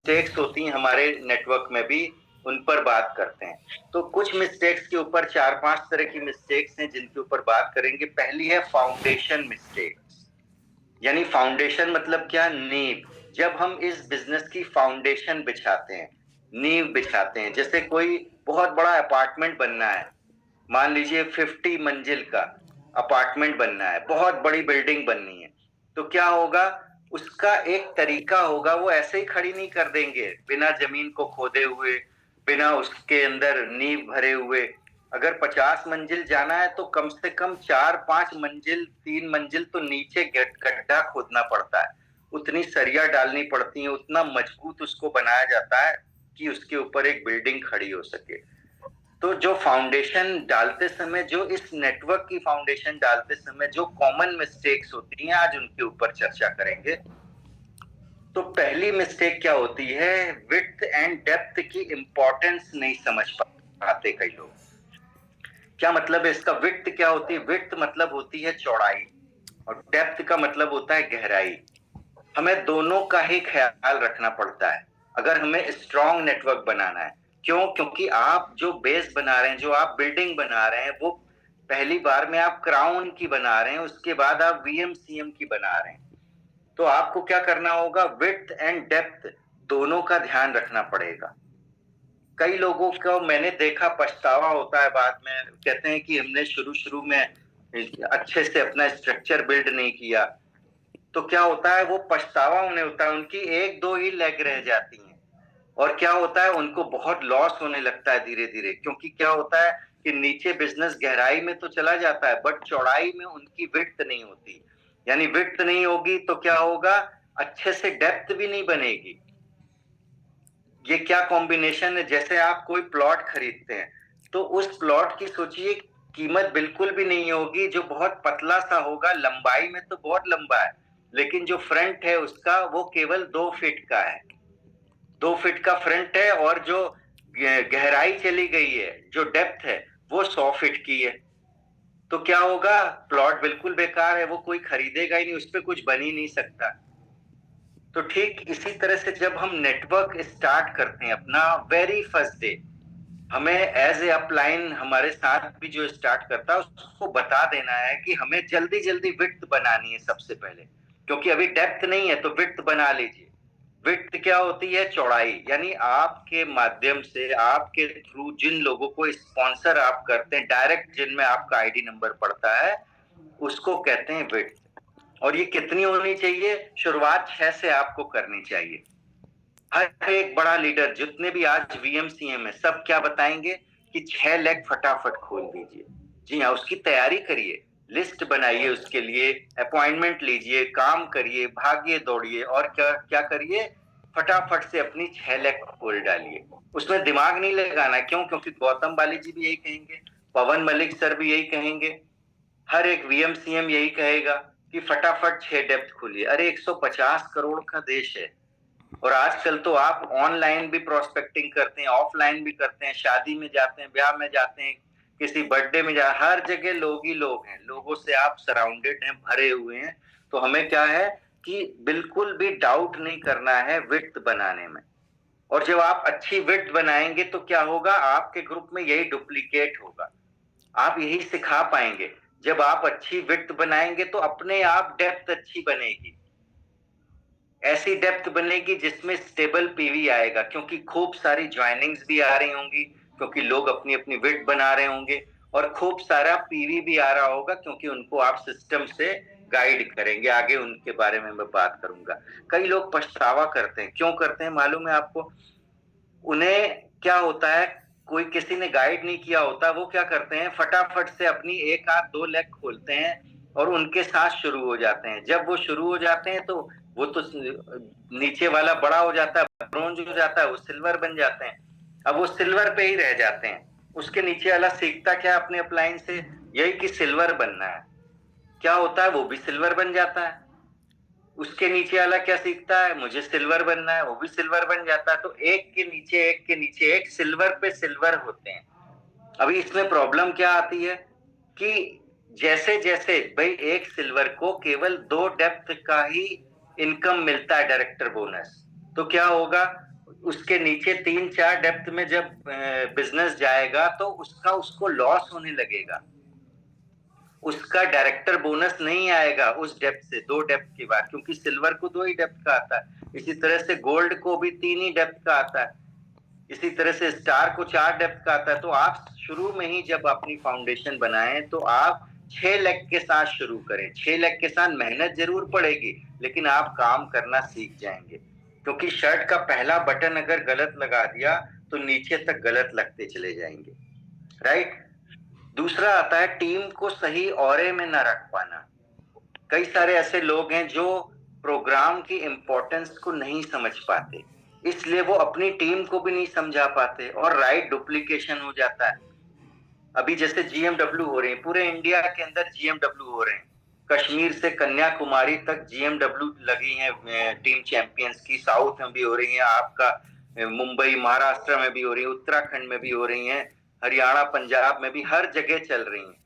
Mistakes होती हैं हमारे नेटवर्क में भी, उन पर बात करते हैं। तो कुछ मिस्टेक्स के ऊपर 4-5 तरह की मिस्टेक्स हैं जिनके ऊपर बात करेंगे। पहली है फाउंडेशन मिस्टेक्स। यानी फाउंडेशन मतलब क्या? नींव। जब हम इस बिजनेस की फाउंडेशन बिछाते हैं, नींव बिछाते हैं, जैसे कोई बहुत बड़ा अपार्टमेंट बनना है, मान लीजिए 50 मंजिल का अपार्टमेंट बनना है, बहुत बड़ी बिल्डिंग बननी है, तो क्या होगा? उसका एक तरीका होगा, वो ऐसे ही खड़ी नहीं कर देंगे बिना जमीन को खोदे हुए, बिना उसके अंदर नींव भरे हुए। अगर 50 मंजिल जाना है तो कम से कम 4-5 मंजिल, 3 मंजिल तो नीचे गड्ढा खोदना पड़ता है, उतनी सरिया डालनी पड़ती है, उतना मजबूत उसको बनाया जाता है कि उसके ऊपर एक बिल्डिंग खड़ी हो सके। तो जो फाउंडेशन डालते समय, जो इस नेटवर्क की फाउंडेशन डालते समय जो कॉमन मिस्टेक्स होती हैं, आज उनके ऊपर चर्चा करेंगे। तो पहली मिस्टेक क्या होती है? विड्थ एंड डेप्थ की इंपॉर्टेंस नहीं समझ पाते कई लोग। क्या मतलब है इसका? विड्थ क्या होती है? विड्थ मतलब होती है चौड़ाई, और डेप्थ का मतलब होता है गहराई। हमें दोनों का ही ख्याल रखना पड़ता है अगर हमें स्ट्रॉन्ग नेटवर्क बनाना है। क्यों? क्योंकि आप जो बेस बना रहे हैं, जो आप बिल्डिंग बना रहे हैं, वो पहली बार में आप क्राउन की बना रहे हैं, उसके बाद आप वीएमसीएम की बना रहे हैं। तो आपको क्या करना होगा? विड्थ एंड डेप्थ दोनों का ध्यान रखना पड़ेगा। कई लोगों को मैंने देखा, पछतावा होता है बाद में, कहते हैं कि हमने शुरू शुरू में अच्छे से अपना स्ट्रक्चर बिल्ड नहीं किया। तो क्या होता है? वो पछतावा उन्हें होता है, उनकी 1-2 ही लेग रह जाती हैं, और क्या होता है? उनको बहुत लॉस होने लगता है धीरे धीरे। क्योंकि क्या होता है कि नीचे बिजनेस गहराई में तो चला जाता है, बट चौड़ाई में उनकी विड्थ नहीं होती। यानी विड्थ नहीं होगी तो क्या होगा? अच्छे से डेप्थ भी नहीं बनेगी। ये क्या कॉम्बिनेशन है? जैसे आप कोई प्लॉट खरीदते हैं, तो उस प्लॉट की सोचिए कीमत बिल्कुल भी नहीं होगी, जो बहुत पतला सा होगा, लंबाई में तो बहुत लंबा है, लेकिन जो फ्रंट है उसका वो केवल 2 फीट का है, 2 फीट का फ्रंट है, और जो गहराई चली गई है, जो डेप्थ है, वो 100 फीट की है। तो क्या होगा? प्लॉट बिल्कुल बेकार है, वो कोई खरीदेगा ही नहीं, उस पर कुछ बन ही नहीं सकता। तो ठीक इसी तरह से जब हम नेटवर्क स्टार्ट करते हैं अपना, वेरी फर्स्ट डे, हमें एज ए अपलाइन हमारे साथ भी जो स्टार्ट करता है उसको बता देना है कि हमें जल्दी जल्दी विड्थ बनानी है सबसे पहले, क्योंकि अभी डेप्थ नहीं है, तो विड्थ बना लीजिए। विड्थ क्या होती है? चौड़ाई। यानी आपके माध्यम से, आपके थ्रू जिन लोगों को स्पॉन्सर आप करते हैं, डायरेक्ट जिनमें आपका आईडी नंबर पड़ता है, उसको कहते हैं विड्थ। और ये कितनी होनी चाहिए? शुरुआत 6 से आपको करनी चाहिए। हर एक बड़ा लीडर, जितने भी आज वीएमसीएम है, सब क्या बताएंगे कि 6 लेग फटाफट खोल दीजिए। जी हाँ, उसकी तैयारी करिए, लिस्ट बनाइए, उसके लिए अपॉइंटमेंट लीजिए, काम करिए, भागिए दौड़िए, और क्या क्या करिए? फटाफट से अपनी 6 लेग खोल डालिए। उसमें दिमाग नहीं लगाना। क्यों? क्योंकि गौतम बाली जी भी यही कहेंगे, पवन मलिक सर भी यही कहेंगे, हर एक वीएमसीएम यही कहेगा कि फटाफट 6 डेप्थ खोलिए। अरे 150 करोड़ का देश है, और आजकल तो आप ऑनलाइन भी प्रोस्पेक्टिंग करते हैं, ऑफलाइन भी करते हैं, शादी में जाते हैं, ब्याह में जाते हैं, किसी बर्थडे में हर जगह लोग ही लोग हैं, लोगों से आप सराउंडेड हैं, भरे हुए हैं। तो हमें क्या है कि बिल्कुल भी डाउट नहीं करना है विड्थ बनाने में। और जब आप अच्छी विड्थ बनाएंगे तो क्या होगा? आपके ग्रुप में यही डुप्लीकेट होगा, आप यही सिखा पाएंगे। जब आप अच्छी विड्थ बनाएंगे तो अपने आप डेप्थ अच्छी बनेगी, ऐसी डेप्थ बनेगी जिसमें स्टेबल पीवी आएगा, क्योंकि खूब सारी ज्वाइनिंग्स भी आ रही होंगी, क्योंकि लोग अपनी अपनी विड्थ बना रहे होंगे, और खूब सारा पीवी भी आ रहा होगा, क्योंकि उनको आप सिस्टम से गाइड करेंगे। आगे उनके बारे में मैं बात करूंगा। कई लोग पछतावा करते हैं। क्यों करते हैं मालूम है आपको? उन्हें क्या होता है, कोई किसी ने गाइड नहीं किया होता, वो क्या करते हैं? फटाफट से अपनी एक आध 2 लेग खोलते हैं और उनके साथ शुरू हो जाते हैं। जब वो शुरू हो जाते हैं तो वो तो नीचे वाला बड़ा हो जाता है, ब्रोंज हो जाता है, वो सिल्वर बन जाते हैं। अब वो सिल्वर पे ही रह जाते हैं। उसके नीचे वाला सीखता क्या अपने अपलाइन से? यही कि सिल्वर बनना है। क्या होता है? वो भी सिल्वर बन जाता है। उसके नीचे वाला क्या सीखता है? मुझे सिल्वर बनना है, वो भी सिल्वर बन जाता है। तो एक के नीचे एक के नीचे एक, सिल्वर पे सिल्वर होते हैं। अभी इसमें प्रॉब्लम क्या आती है कि जैसे जैसे भाई एक सिल्वर को केवल 2 डेप्थ का ही इनकम मिलता है, डायरेक्टर बोनस, तो क्या होगा? उसके नीचे 3-4 डेप्थ में जब बिजनेस जाएगा तो उसको लॉस होने लगेगा, उसका डायरेक्टर बोनस नहीं आएगा उस डेप्थ से, 2 डेप्थ के बाद, क्योंकि सिल्वर को 2 ही डेप्थ का आता है, इसी तरह से गोल्ड को भी 3 ही डेप्थ का आता है, इसी तरह से स्टार को 4 डेप्थ का आता है। तो आप शुरू में ही जब अपनी फाउंडेशन बनाएं तो आप 6 लेग के साथ शुरू करें। 6 लेग के साथ मेहनत जरूर पड़ेगी, लेकिन आप काम करना सीख जाएंगे, क्योंकि शर्ट का पहला बटन अगर गलत लगा दिया तो नीचे तक गलत लगते चले जाएंगे, राइट। दूसरा आता है टीम को सही औरे में न रख पाना। कई सारे ऐसे लोग हैं जो प्रोग्राम की इंपॉर्टेंस को नहीं समझ पाते, इसलिए वो अपनी टीम को भी नहीं समझा पाते और राइट डुप्लीकेशन हो जाता है। अभी जैसे GMW हो रहे हैं, पूरे इंडिया के अंदर GMW हो रहे हैं, कश्मीर से कन्याकुमारी तक GMW लगी हैं टीम चैंपियंस की, साउथ में भी हो रही हैं, आपका मुंबई महाराष्ट्र में भी हो रही है, उत्तराखंड में भी हो रही हैं, हरियाणा पंजाब में भी, हर जगह चल रही हैं।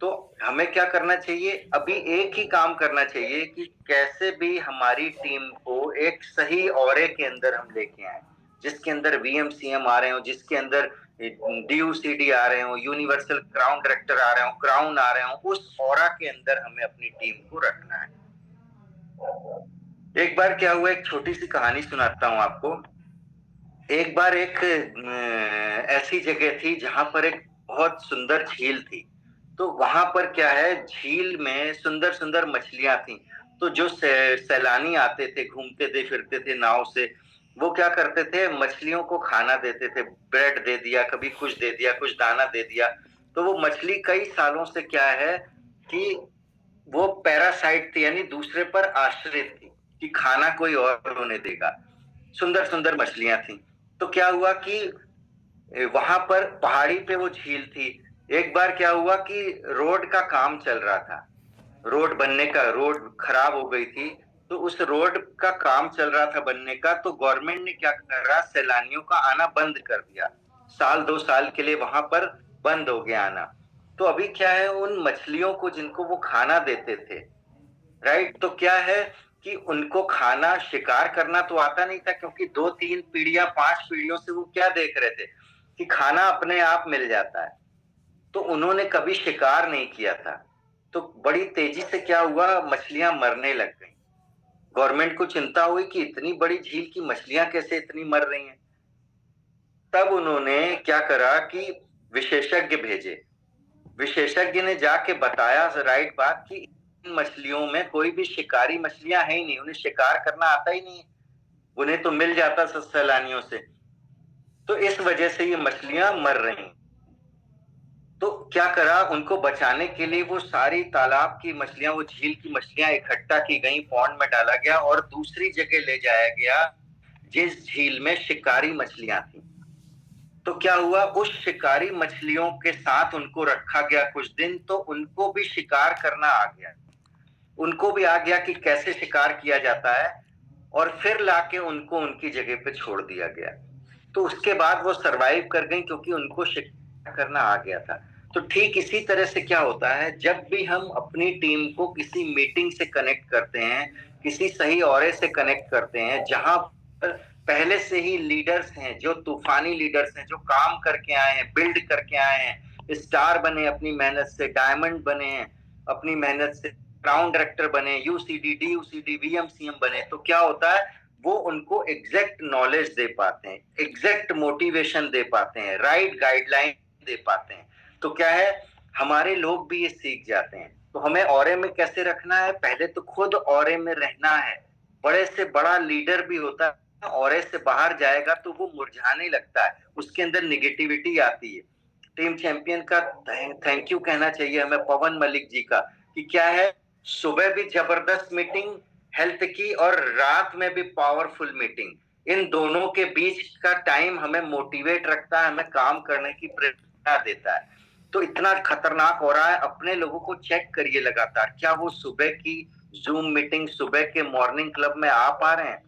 तो हमें क्या करना चाहिए, अभी एक ही काम करना चाहिए कि कैसे भी हमारी टीम को एक सही ऑरे के अंदर हम लेके आए, जिसके अंदर VMCM आ रहे हो, जिसके अंदर DUCD आ रहे हो, यूनिवर्सल क्राउन डायरेक्टर आ रहे हो, क्राउन आ रहे हो, उस ऑरा के अंदर हमें अपनी टीम को रखना है। एक बार क्या हुआ, एक छोटी सी कहानी सुनाता हूं आपको। एक बार एक ऐसी जगह थी जहां पर एक बहुत सुंदर झील थी। तो वहां पर क्या है, झील में सुंदर सुंदर मछलियां थी। तो जो सैलानी आते थे, घूमते थे फिरते थे नाव से, वो क्या करते थे, मछलियों को खाना देते थे, ब्रेड दे दिया, कभी कुछ दे दिया, कुछ दाना दे दिया। तो वो मछली कई सालों से क्या है कि वो पैरासाइट थी, यानी दूसरे पर आश्रित थी कि खाना कोई और होने देगा। सुंदर सुंदर मछलियां थी। तो क्या हुआ कि वहां पर पहाड़ी पे वो झील थी। एक बार क्या हुआ कि रोड का काम चल रहा था, रोड बनने का, रोड खराब हो गई थी, तो उस रोड का काम चल रहा था बनने का। तो गवर्नमेंट ने क्या करा, सैलानियों का आना बंद कर दिया, 1-2 साल के लिए वहां पर बंद हो गया आना। तो अभी क्या है, उन मछलियों को जिनको वो खाना देते थे, राइट, तो क्या है कि उनको खाना, शिकार करना तो आता नहीं था, क्योंकि 2-3 पीढ़ियां, 5 पीढ़ियों से वो क्या देख रहे थे कि खाना अपने आप मिल जाता है। तो उन्होंने कभी शिकार नहीं किया था। तो बड़ी तेजी से क्या हुआ, मछलियां मरने लग गई। गवर्नमेंट को चिंता हुई कि इतनी बड़ी झील की मछलियां कैसे इतनी मर रही हैं। तब उन्होंने क्या करा कि विशेषज्ञ भेजे। विशेषज्ञ ने जाके बताया राइट बात कि इन मछलियों में कोई भी शिकारी मछलियां है ही नहीं, उन्हें शिकार करना आता ही नहीं, उन्हें तो मिल जाता सैलानियों से। तो इस वजह से ये मछलियां मर रही। तो क्या करा, उनको बचाने के लिए वो सारी तालाब की मछलियां, वो झील की मछलियां इकट्ठा की गई, पॉन्ड में डाला गया और दूसरी जगह ले जाया गया जिस झील में शिकारी मछलियां थी। तो क्या हुआ, उस शिकारी मछलियों के साथ उनको रखा गया कुछ दिन, तो उनको भी शिकार करना आ गया, उनको भी आ गया कि कैसे शिकार किया जाता है, और फिर लाके उनको उनकी जगह पे छोड़ दिया गया। तो उसके बाद वो सरवाइव कर गई, क्योंकि उनको शिकार करना आ गया था। तो ठीक इसी तरह से क्या होता है, जब भी हम अपनी टीम को किसी मीटिंग से कनेक्ट करते हैं, किसी सही औरे से कनेक्ट करते हैं, जहां पर पहले से ही लीडर्स हैं, जो तूफानी लीडर्स हैं, जो काम करके आए हैं, बिल्ड करके आए हैं, स्टार बने अपनी मेहनत से, डायमंड बने हैं अपनी मेहनत से, क्राउन डायरेक्टर बने, UCD, DUCD, VMCM बने, तो क्या होता है, वो उनको एग्जैक्ट नॉलेज दे पाते हैं, एग्जैक्ट मोटिवेशन दे पाते हैं, राइट गाइडलाइन दे पाते हैं। तो क्या है, हमारे लोग भी ये सीख जाते हैं। तो हमें औरे में कैसे रखना है, पहले तो खुद औरे में रहना है। बड़े से बड़ा लीडर भी होता है, औरे से बाहर जाएगा तो वो मुरझाने लगता है, उसके अंदर निगेटिविटी आती है। टीम चैंपियन का थैंक यू कहना चाहिए हमें पवन मलिक जी का, कि क्या है, सुबह भी जबरदस्त मीटिंग हेल्थ की और रात में भी पावरफुल मीटिंग, इन दोनों के बीच का टाइम हमें मोटिवेट रखता है, हमें काम करने की प्रेरणा देता है। तो इतना खतरनाक हो रहा है, अपने लोगों को चेक करिए लगातार, क्या वो सुबह की जूम मीटिंग, सुबह के मॉर्निंग क्लब में आ पा रहे हैं,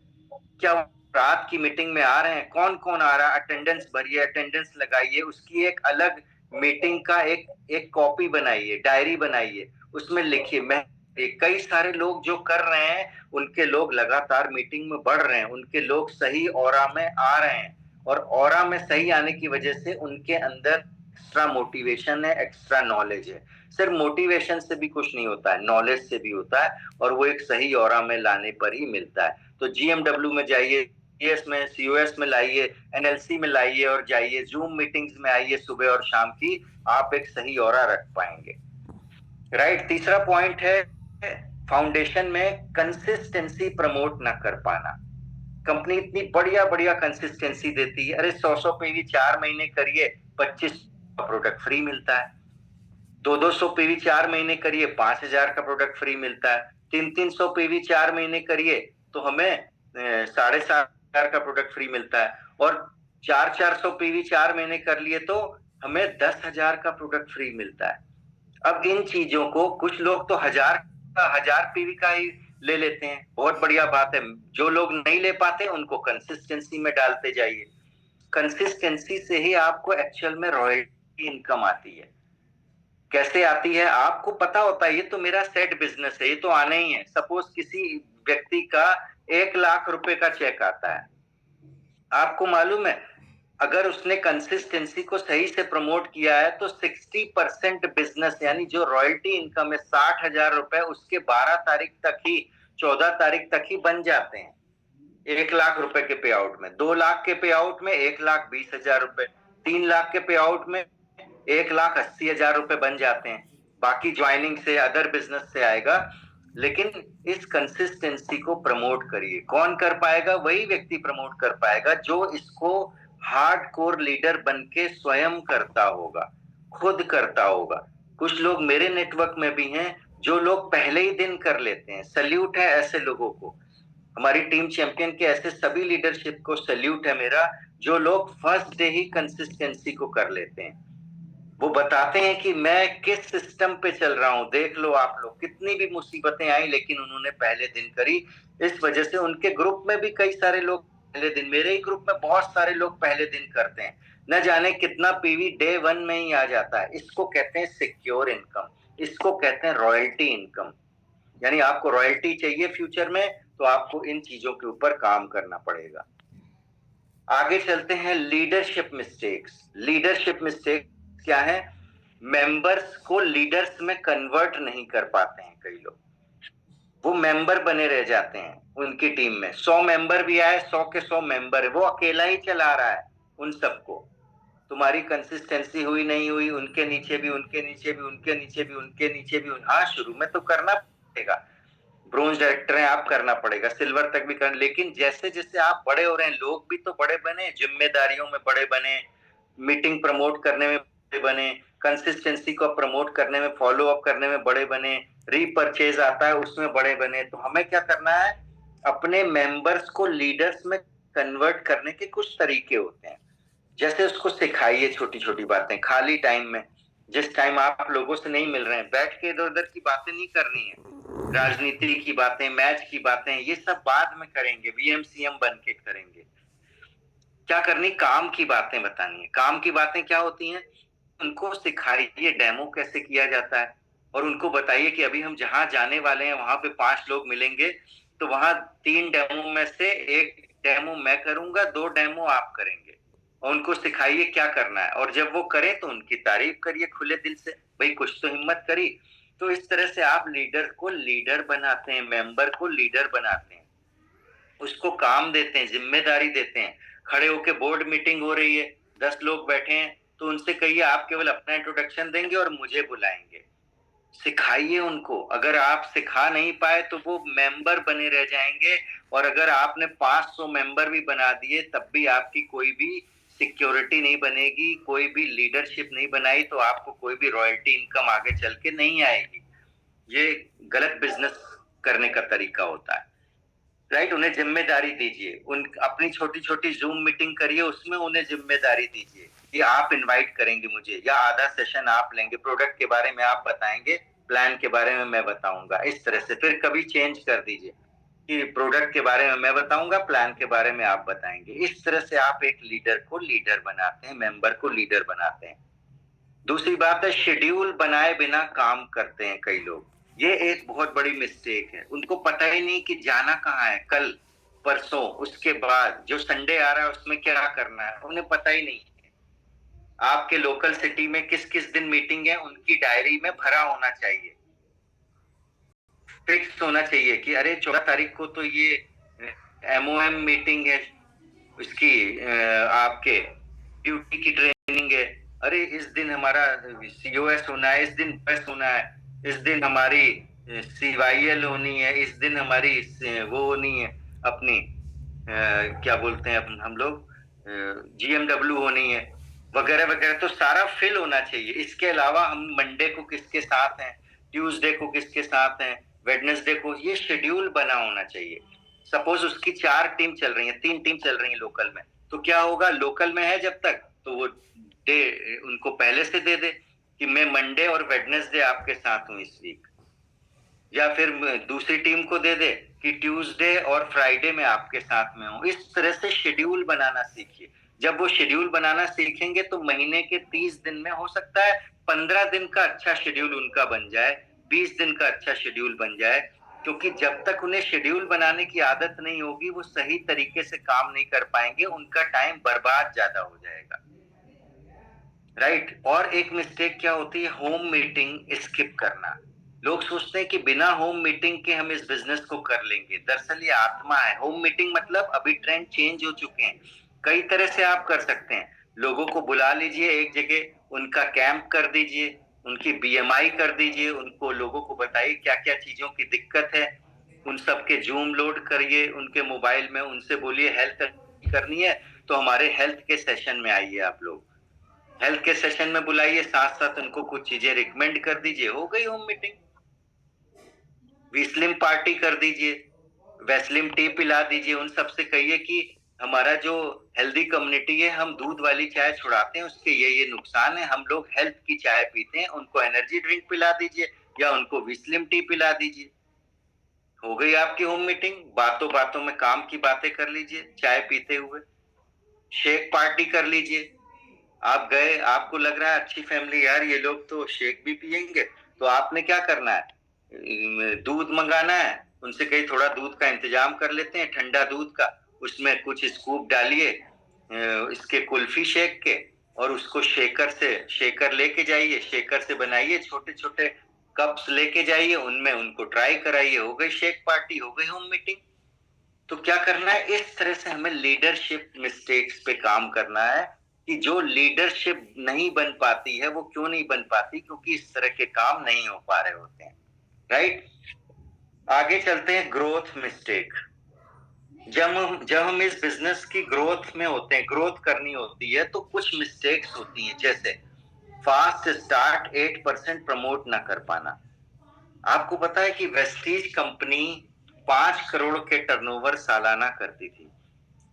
क्या रात की मीटिंग में आ रहे हैं, कौन कौन आ रहा है, अटेंडेंस भरिए, अटेंडेंस लगाइए, उसकी एक अलग मीटिंग का एक कॉपी बनाइए, डायरी बनाइए, उसमें लिखिए। मैं कई सारे लोग जो कर रहे हैं, उनके लोग लगातार मीटिंग में बढ़ रहे हैं, उनके लोग सही ऑरा में आ रहे हैं, और ऑरा में सही आने की वजह से उनके अंदर एक्स्ट्रा मोटिवेशन है, एक्स्ट्रा नॉलेज है। सिर्फ मोटिवेशन से भी कुछ नहीं होता है, नॉलेज से भी होता है, और वो एक सही ऑरा में लाने पर ही मिलता है। तो GMW में जाइए, CS में, COS में लाइए, NLC में लाइए, और जाइए जूम मीटिंग्स में आइए सुबह और शाम की, आप एक सही ऑरा रख पाएंगे। राइट। तीसरा पॉइंट है फाउंडेशन में कंसिस्टेंसी प्रमोट ना कर पाना। कंपनी इतनी बढ़िया बढ़िया कंसिस्टेंसी देती है, अरे 100 पीवी 4 महीने करिए 25 का प्रोडक्ट फ्री मिलता है, 200 पीवी 4 महीने करिए 5000 का प्रोडक्ट फ्री मिलता है, 300 पीवी 4 महीने करिए तो हमें 7,500 का प्रोडक्ट फ्री मिलता है, और 400 पीवी 4 महीने कर लिए तो हमें 10,000 का प्रोडक्ट फ्री मिलता है। अब इन चीजों को कुछ लोग तो 1000 पीवी का ही ले लेते हैं, बहुत बढ़िया बात है। जो लोग नहीं ले पाते उनको कंसिस्टेंसी में डालते जाइए। कंसिस्टेंसी से ही आपको एक्चुअल में रॉयल्टी इनकम आती है। कैसे आती है? आपको पता होता है ये तो मेरा सेट बिजनेस है, ये तो आना ही है। सपोज किसी व्यक्ति का 1 लाख रुपए का चेक आता है, आपको मालूम है अगर उसने कंसिस्टेंसी को सही से प्रमोट किया है तो 60% बिजनेस यानी जो रॉयल्टी इनकम है 60,000 रुपए उसके 12 तारीख तक ही, 14 तारीख तक ही बन जाते हैं। 1 लाख रुपए के पे आउट में, 2 लाख के पे आउट में 1,20,000 रुपए, 3 लाख के पे आउट में 1,80,000 रुपए बन जाते हैं। बाकी ज्वाइनिंग से, अदर बिजनेस से आएगा। लेकिन इस कंसिस्टेंसी को प्रमोट करिए। कौन कर पाएगा? वही व्यक्ति प्रमोट कर पाएगा जो इसको हार्डकोर लीडर बन के स्वयं करता होगा, खुद करता होगा। कुछ लोग मेरे नेटवर्क में भी हैं जो लोग पहले ही दिन कर लेते हैं। सल्यूट है ऐसे लोगों को। हमारी टीम चैंपियन के ऐसे सभी लीडरशिप को सल्यूट है मेरा, जो लोग फर्स्ट डे ही कंसिस्टेंसी को कर लेते हैं। वो बताते हैं कि मैं किस सिस्टम पे चल रहा हूं, देख लो आप लोग, कितनी भी मुसीबतें आई लेकिन उन्होंने पहले दिन करी। इस वजह से उनके ग्रुप में भी कई सारे लोग पहले दिन, मेरे ही ग्रुप में बहुत सारे लोग पहले दिन करते हैं। न जाने कितना पीवी डे 1 में ही आ जाता है। इसको कहते हैं सिक्योर इनकम, इसको कहते हैं रॉयल्टी इनकम। यानी आपको रॉयल्टी चाहिए फ्यूचर में तो आपको इन चीजों के ऊपर काम करना पड़ेगा। आगे चलते हैं लीडरशिप मिस्टेक्स। लीडरशिप मिस्टेक क्या है? मेंबर्स को लीडर्स में कन्वर्ट नहीं कर पाते हैं कई लोग, वो मेंबर बने रह जाते हैं। उनकी टीम में 100 मेंबर भी आए, 100 के 100 मेंबर है, वो अकेला ही चला रहा है उन सबको। तुम्हारी कंसिस्टेंसी हुई नहीं हुई, उनके नीचे भी, उनके नीचे भी, उनके नीचे भी, उनके नीचे भी। हाँ, शुरू में तो करना पड़ेगा, ब्रोंज डायरेक्टर है आप, करना पड़ेगा, सिल्वर तक भी करना। लेकिन जैसे जैसे आप बड़े हो रहे हैं, लोग भी तो बड़े बने, जिम्मेदारियों में बड़े बने, मीटिंग प्रमोट करने में बड़े बने, कंसिस्टेंसी को प्रमोट करने में, फॉलो अप करने में बड़े बने, रीपरचेज आता है उसमें बड़े बने। तो हमें क्या करना है? अपने मेंबर्स को लीडर्स में कन्वर्ट करने के कुछ तरीके होते हैं। जैसे उसको सिखाइए छोटी छोटी बातें, खाली टाइम में, जिस टाइम आप लोगों से नहीं मिल रहे हैं, बैठ के इधर उधर की बातें नहीं करनी है। राजनीति की बातें, मैच की बातें, ये सब बाद में करेंगे, VMCM बन के करेंगे। क्या करनी? काम की बातें बतानी है। काम की बातें क्या होती हैं? उनको सिखाइए डेमो कैसे किया जाता है, और उनको बताइए कि अभी हम जहां जाने वाले हैं वहां पे 5 लोग मिलेंगे, तो वहां 3 डेमो में से 1 डेमो मैं करूंगा, 2 डेमो आप करेंगे। और उनको सिखाइए क्या करना है, और जब वो करें तो उनकी तारीफ करिए खुले दिल से, भाई कुछ तो हिम्मत करी। तो इस तरह से आप लीडर को लीडर बनाते हैं, मेंबर को लीडर बनाते हैं, उसको काम देते हैं, जिम्मेदारी देते हैं। खड़े होके बोर्ड मीटिंग हो रही है, 10 लोग बैठे हैं, तो उनसे कहिए आप केवल अपना इंट्रोडक्शन देंगे और मुझे बुलाएंगे। सिखाइए उनको। अगर आप सिखा नहीं पाए तो वो मेंबर बने रह जाएंगे, और अगर आपने 500 मेंबर भी बना दिए तब भी आपकी कोई भी सिक्योरिटी नहीं बनेगी, कोई भी लीडरशिप नहीं बनाई, तो आपको कोई भी रॉयल्टी इनकम आगे चल के नहीं आएगी। ये गलत बिजनेस करने का तरीका होता है। राइट। उन्हें जिम्मेदारी दीजिए, उन अपनी छोटी छोटी जूम मीटिंग करिए, उसमें उन्हें जिम्मेदारी दीजिए कि आप इनवाइट करेंगे मुझे, या आधा सेशन आप लेंगे, प्रोडक्ट के बारे में आप बताएंगे, प्लान के बारे में मैं बताऊंगा। इस तरह से फिर कभी चेंज कर दीजिए कि प्रोडक्ट के बारे में मैं बताऊंगा, प्लान के बारे में आप बताएंगे। इस तरह से आप एक लीडर को लीडर बनाते हैं, मेंबर को लीडर बनाते हैं। दूसरी बात है, शेड्यूल बनाए बिना काम करते हैं कई लोग। ये एक बहुत बड़ी मिस्टेक है। उनको पता ही नहीं कि जाना कहाँ है, कल परसों उसके बाद जो संडे आ रहा है उसमें क्या करना है, उन्हें पता ही नहीं है। आपके लोकल सिटी में किस किस दिन मीटिंग है उनकी डायरी में भरा होना चाहिए, फिक्स होना चाहिए कि अरे 14 तारीख को तो ये MOM मीटिंग है, उसकी आपके ड्यूटी की ट्रेनिंग है, अरे इस दिन हमारा COS होना है, इस दिन बस होना है, इस दिन हमारी CYL होनी है, इस दिन हमारी वो होनी है अपनी क्या बोलते हैं हम लोग GMW होनी है, वगैरह वगैरह। तो सारा फिल होना चाहिए। इसके अलावा हम मंडे को किसके साथ हैं, ट्यूसडे को किसके साथ हैं, वेडनेसडे को, ये शेड्यूल बना होना चाहिए। सपोज उसकी 4 टीम चल रही है, 3 टीम चल रही है लोकल में, तो क्या होगा, लोकल में है जब तक तो वो डे उनको पहले से दे दे कि मैं मंडे और वेडनेसडे आपके साथ हूं इस वीक, या फिर दूसरी टीम को दे दे कि ट्यूसडे और फ्राइडे में आपके साथ में हूं। इस तरह से शेड्यूल बनाना सीखिए। जब वो शेड्यूल बनाना सीखेंगे तो महीने के 30 दिन में हो सकता है 15 दिन का अच्छा शेड्यूल उनका बन जाए, 20 दिन का अच्छा शेड्यूल बन जाए। क्योंकि जब तक उन्हें शेड्यूल बनाने की आदत नहीं होगी वो सही तरीके से काम नहीं कर पाएंगे, उनका टाइम बर्बाद ज्यादा हो जाएगा। राइट। और एक मिस्टेक क्या होती है, होम मीटिंग स्किप करना। लोग सोचते हैं कि बिना होम मीटिंग के हम इस बिजनेस को कर लेंगे, दरअसल ये आत्मा है। होम मीटिंग मतलब अभी ट्रेंड चेंज हो चुके हैं, कई तरह से आप कर सकते हैं। लोगों को बुला लीजिए एक जगह, उनका कैंप कर दीजिए, उनकी BMI कर दीजिए, उनको लोगों को बताइए क्या क्या चीजों की दिक्कत है, उन सबके जूम लोड करिए उनके मोबाइल में, उनसे बोलिए हेल्थ करनी है तो हमारे हेल्थ के सेशन में आइए। आप लोग हेल्थ के सेशन में बुलाइए, साथ साथ उनको कुछ चीजें रिकमेंड कर दीजिए, हो गई होम मीटिंग। विस्लिम पार्टी कर दीजिए, वैसलिम टी पिला दीजिए, उन सबसे कहिए कि हमारा जो हेल्दी कम्युनिटी है, हम दूध वाली चाय छुड़ाते हैं, उसके ये नुकसान है, हम लोग हेल्थ की चाय पीते हैं, उनको एनर्जी ड्रिंक पिला दीजिए या उनको विस्लिम टी पिला दीजिए। हो गई आपकी होम मीटिंग। बातों बातों में काम की बातें कर लीजिए चाय पीते हुए। शेक पार्टी कर लीजिए। आप गए, आपको लग रहा है अच्छी फैमिली यार, ये लोग तो शेक भी पियेंगे, तो आपने क्या करना है, दूध मंगाना है, उनसे कहीं थोड़ा दूध का इंतजाम कर लेते हैं, ठंडा दूध का, उसमें कुछ स्कूप डालिए इसके कुल्फी शेक के, और उसको शेकर लेके जाइए, शेकर से बनाइए छोटे छोटे कप्स लेके जाइए, उनमें उनको ट्राई कराइए। हो गई शेक पार्टी, हो गई होम मीटिंग। तो क्या करना है, इस तरह से हमें लीडरशिप मिस्टेक्स पे काम करना है कि जो लीडरशिप नहीं बन पाती है वो क्यों नहीं बन पाती, क्योंकि इस तरह के काम नहीं हो पा रहे होते हैं। राइट। आगे चलते हैं, ग्रोथ मिस्टेक। जब हम इस बिजनेस की ग्रोथ में होते हैं, ग्रोथ करनी होती है, तो कुछ मिस्टेक्स होती हैं, जैसे फास्ट स्टार्ट, 8% प्रमोट ना कर पाना। आपको पता है कि वेस्टीज कंपनी 5 करोड़ के टर्नओवर सालाना करती थी,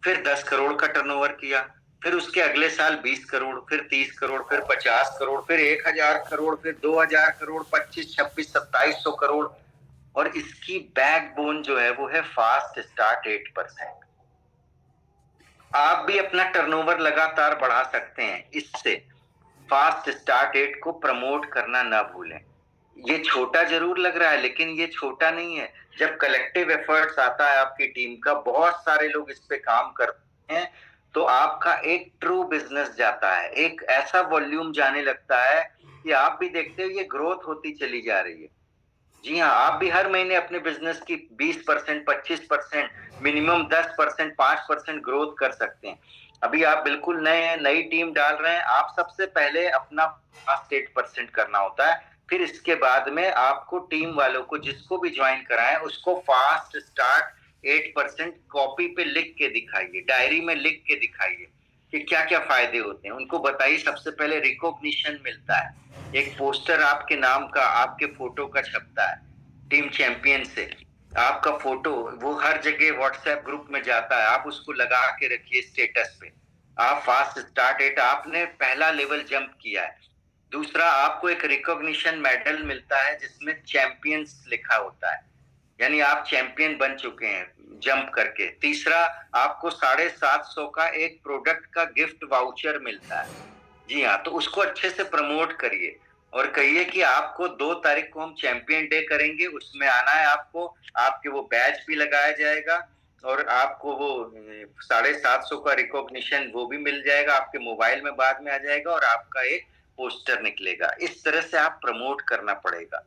फिर 10 करोड़ का टर्नओवर किया, फिर उसके अगले साल 20 करोड़, फिर 30 करोड़, फिर 50 करोड़, फिर 1000 करोड़, फिर 2000 करोड़, 25, 26, 2700 करोड़। और इसकी बैकबोन जो है वो है फास्ट स्टार्ट 8%। आप भी अपना टर्नओवर लगातार बढ़ा सकते हैं इससे। फास्ट स्टार्ट 8 को प्रमोट करना ना भूलें। ये छोटा जरूर लग रहा है लेकिन ये छोटा नहीं है। जब कलेक्टिव एफर्ट्स आता है आपकी टीम का, बहुत सारे लोग इस पे काम करते हैं, तो आपका एक ट्रू बिजनेस जाता है, एक ऐसा वॉल्यूम जाने लगता है कि आप भी देखते हो ये ग्रोथ होती चली जा रही है। जी हाँ, आप भी हर महीने अपने बिजनेस की 20%, 25%, मिनिमम 10%, 5% ग्रोथ कर सकते हैं। अभी आप बिल्कुल नए हैं, नई टीम डाल रहे हैं, आप सबसे पहले अपना फास्ट 8% करना होता है, फिर इसके बाद में आपको टीम वालों को जिसको भी ज्वाइन कराएं उसको फास्ट स्टार्ट 8% कॉपी पे लिख के दिखाइए, डायरी में लिख के दिखाइए कि क्या क्या फायदे होते हैं, उनको बताइए। सबसे पहले रिकॉग्निशन मिलता है, एक पोस्टर आपके नाम का, आपके फोटो का छपता है टीम चैंपियन से, आपका फोटो वो हर जगह व्हाट्सएप ग्रुप में जाता है, आप उसको लगा के रखिए स्टेटस पे। आप फास्ट स्टार्ट 8, आपने पहला लेवल जंप किया है। दूसरा, आपको एक रिकॉग्निशन मेडल मिलता है जिसमें चैंपियंस लिखा होता है, यानी आप चैंपियन बन चुके हैं जंप करके। तीसरा, आपको 750 का एक प्रोडक्ट का गिफ्ट वाउचर मिलता है। जी हाँ, तो उसको अच्छे से प्रमोट करिए। और कहिए कि आपको 2 तारीख को हम चैंपियन डे करेंगे, उसमें आना है आपको, आपके वो बैच भी लगाया जाएगा और आपको वो 750 का रिकॉग्निशन वो भी मिल जाएगा, आपके मोबाइल में बाद में आ जाएगा और आपका एक पोस्टर निकलेगा। इस तरह से आप प्रमोट करना पड़ेगा।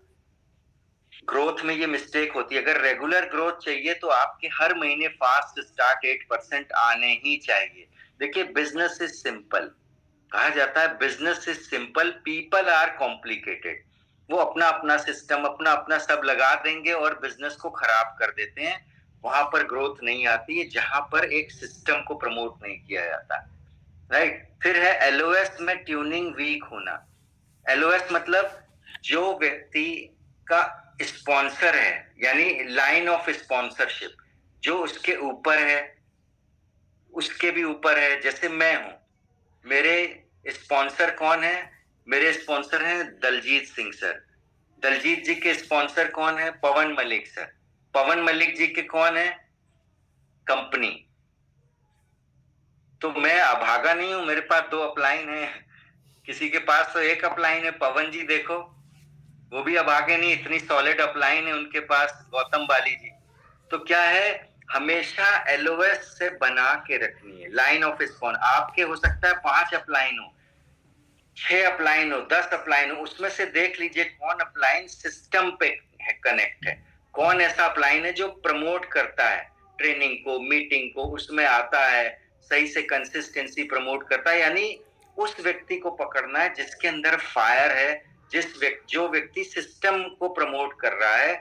ग्रोथ में ये मिस्टेक होती है। अगर रेगुलर ग्रोथ चाहिए तो आपके हर महीने फास्ट स्टार्ट 8% आने ही चाहिए। देखिए, बिजनेस इज सिंपल, कहा जाता है business is simple, people are complicated. वो अपना अपना सिस्टम, अपना अपना सब लगा देंगे और बिजनेस को खराब कर देते हैं। वहां पर ग्रोथ नहीं आती है जहां पर एक सिस्टम को प्रमोट नहीं किया जाता। राइट। फिर है एलओएस में ट्यूनिंग वीक होना। एलओएस मतलब जो व्यक्ति का स्पॉन्सर है, यानी लाइन ऑफ स्पॉन्सरशिप, जो उसके ऊपर है, उसके भी ऊपर है। जैसे मैं हूं, मेरे स्पॉन्सर कौन है? मेरे स्पॉन्सर हैं दलजीत सिंह सर। दलजीत जी के स्पॉन्सर कौन है? पवन मलिक सर। पवन मलिक जी के कौन है? कंपनी। तो मैं अभागा नहीं हूं, मेरे पास 2 अपलाइन है। किसी के पास तो 1 अपलाइन है। पवन जी देखो, वो भी अभागे नहीं, इतनी सॉलिड अपलाइन है उनके पास, गौतम बाली जी। तो क्या है, हमेशा एलओएस से बना के रखनी है लाइन ऑफ स्पॉन। आपके हो सकता है 5 अपलाइन हो, 6 अपलाइन हो, 10 अपलाइन हो, उसमें से देख लीजिए कौन अपलाइन सिस्टम पे कनेक्ट है, कौन ऐसा अपलाइन है जो प्रमोट करता है ट्रेनिंग को, मीटिंग को, उसमें आता है, सही से कंसिस्टेंसी प्रमोट करता है। यानी उस व्यक्ति को पकड़ना है जिसके अंदर फायर है, जो व्यक्ति सिस्टम को प्रमोट कर रहा है।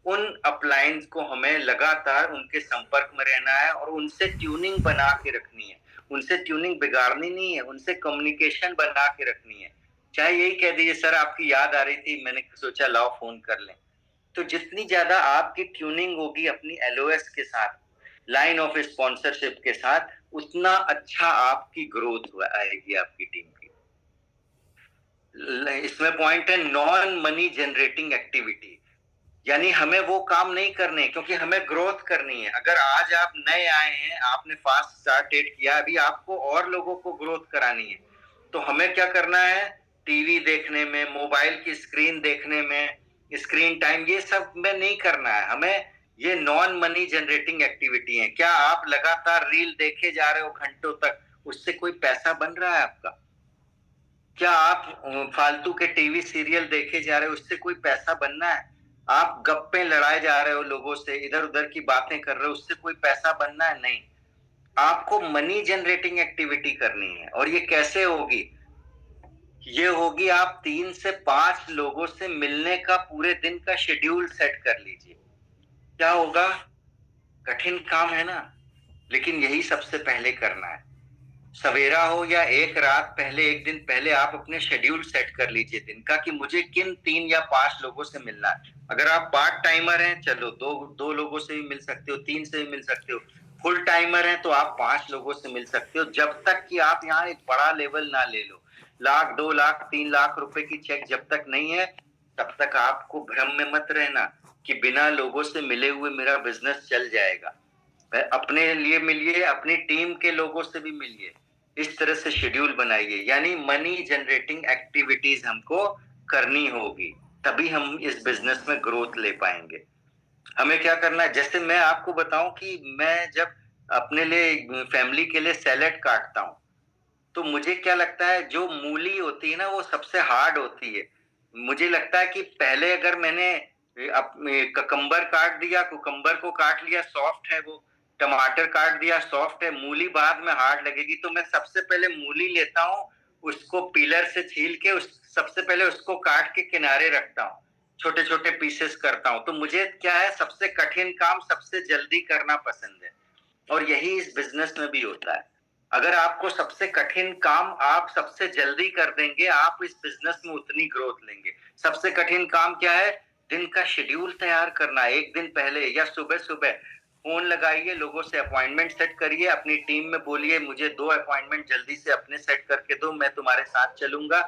उन अपलाइंस को हमें लगातार उनके संपर्क में रहना है और उनसे ट्यूनिंग बना के रखनी है। उनसे ट्यूनिंग बिगाड़नी नहीं है, उनसे कम्युनिकेशन बना के रखनी है। चाहे यही कह दीजिए सर आपकी याद आ रही थी, मैंने सोचा लाओ फोन कर लें। तो जितनी ज्यादा आपकी ट्यूनिंग होगी अपनी एलओएस के साथ, लाइन ऑफ स्पॉन्सरशिप के साथ, उतना अच्छा आपकी ग्रोथ आएगी आपकी टीम की। इसमें पॉइंट है नॉन मनी जनरेटिंग एक्टिविटी, यानी हमें वो काम नहीं करने, क्योंकि हमें ग्रोथ करनी है। अगर आज आप नए आए हैं, आपने फास्ट स्टार्ट किया, अभी आपको और लोगों को ग्रोथ करानी है, तो हमें क्या करना है? टीवी देखने में, मोबाइल की स्क्रीन देखने में, स्क्रीन टाइम, ये सब में नहीं करना है हमें। ये नॉन मनी जनरेटिंग एक्टिविटी है। क्या आप लगातार रील देखे जा रहे हो घंटों तक, उससे कोई पैसा बन रहा है आपका? क्या आप फालतू के टीवी सीरियल देखे जा रहे हो, उससे कोई पैसा बनना है? आप गप्पे लड़ाए जा रहे हो लोगों से, इधर उधर की बातें कर रहे हो, उससे कोई पैसा बनना है? नहीं। आपको मनी जनरेटिंग एक्टिविटी करनी है। और ये कैसे होगी? ये होगी, आप 3 से 5 लोगों से मिलने का पूरे दिन का शेड्यूल सेट कर लीजिए। क्या होगा? कठिन काम है ना, लेकिन यही सबसे पहले करना है। सवेरा हो या एक रात पहले, एक दिन पहले आप अपने शेड्यूल सेट कर लीजिए दिन का, कि मुझे किन 3 या 5 लोगों से मिलना है। अगर आप पार्ट टाइमर हैं, चलो दो लोगों से भी मिल सकते हो, 3 से भी मिल सकते हो। फुल टाइमर हैं तो आप 5 लोगों से मिल सकते हो, जब तक कि आप यहाँ एक बड़ा लेवल ना ले लो। 1 लाख, 2 लाख, 3 लाख रुपए की चेक जब तक नहीं है, तब तक आपको भ्रम में मत रहना कि बिना लोगों से मिले हुए मेरा बिजनेस चल जाएगा। अपने लिए मिलिए, अपनी टीम के लोगों से भी मिलिए। इस तरह से शेड्यूल बनाइए, यानी मनी जनरेटिंग एक्टिविटीज हमको करनी होगी, तभी हम इस बिजनेस में ग्रोथ ले पाएंगे। हमें क्या करना है? जैसे मैं आपको बताऊं कि मैं जब अपने लिए, फैमिली के लिए सैलेड काटता हूं, तो मुझे क्या लगता है, जो मूली होती है ना, वो सबसे हार्ड होती है। मुझे लगता है कि पहले अगर मैंने ककम्बर काट दिया, कुकम्बर को काट लिया, सॉफ्ट है वो, टमाटर काट दिया, सॉफ्ट है, मूली बाद में हार्ड लगेगी, तो मैं सबसे पहले मूली लेता हूँ, उसको पीलर से छील के सबसे पहले उसको काट के किनारे रखता हूँ, छोटे छोटे पीसेस करता हूँ। तो मुझे क्या है, सबसे कठिन काम सबसे जल्दी करना पसंद है, और यही इस बिजनेस में भी होता है। अगर आपको सबसे कठिन काम आप सबसे जल्दी कर देंगे, आप इस बिजनेस में उतनी ग्रोथ लेंगे। सबसे कठिन काम क्या है? दिन का शेड्यूल तैयार करना। एक दिन पहले या सुबह सुबह फोन लगाइए, लोगों से अपॉइंटमेंट सेट करिए, अपनी टीम में बोलिए मुझे 2 अपॉइंटमेंट जल्दी से अपने सेट करके दो, मैं तुम्हारे साथ चलूंगा।